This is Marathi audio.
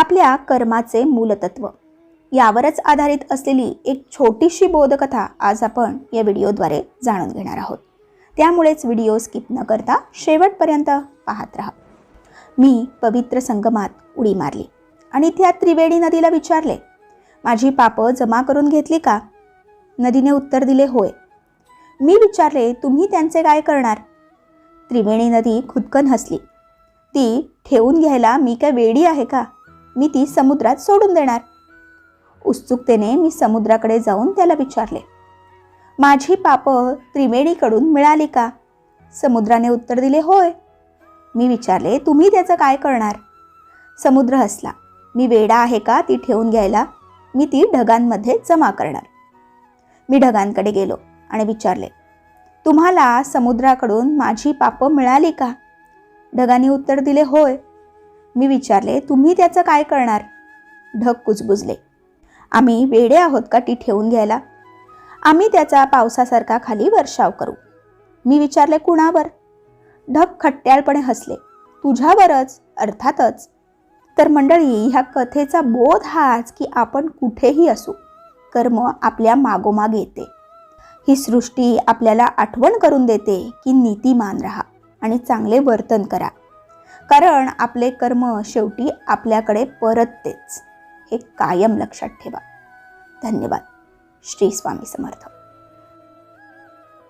आपल्या कर्माचे मूलतत्व यावरच आधारित असलेली एक छोटीशी बोधकथा आज आपण या व्हिडिओद्वारे जाणून घेणार आहोत। त्यामुळेच व्हिडिओ स्किप न करता शेवटपर्यंत पाहत राहा। मी पवित्र संगमात उडी मारली आणि त्या त्रिवेणी नदीला विचारले, माझी पापं जमा करून घेतली का? नदीने उत्तर दिले, होय। मी विचारले, तुम्ही त्यांचे काय करणार? त्रिवेणी नदी खुदकन हसली। ती ठेवून घ्यायला मी काय वेडी आहे का? मी ती समुद्रात सोडून देणार। उत्सुकतेने मी समुद्राकडे जाऊन त्याला विचारले, माझी पापं त्रिवेणीकडून मिळाली का? समुद्राने उत्तर दिले, होय। मी विचारले, तुम्ही त्याचं काय करणार? समुद्र हसला। मी वेडा आहे का ती ठेवून घ्यायला? मी ती ढगांमध्ये जमा करणार। मी ढगांकडे गेलो आणि विचारले, तुम्हाला समुद्राकडून माझी पापं मिळाली का? ढगांनी उत्तर दिले, होय। मी विचारले, तुम्ही त्याचं काय करणार? ढग कुजबुजले। आम्ही वेडे आहोत का ती ठेवून घ्यायला? आम्ही त्याचा पावसासारखा खाली वर्षाव करू। मी विचारले, कुणावर? ढग खट्याळपणे हसले, तुझ्यावरच, अर्थातच। तर मंडळी, ह्या कथेचा बोध हाच की आपण कुठेही असू, कर्म आपल्या मागोमाग येते। ही सृष्टी आपल्याला आठवण करून देते की नीतिमान राहा आणि चांगले वर्तन करा, कारण आपले कर्म शेवटी आपल्याकडे परततेच। हे कायम लक्षात ठेवा। धन्यवाद। श्री स्वामी समर्थ।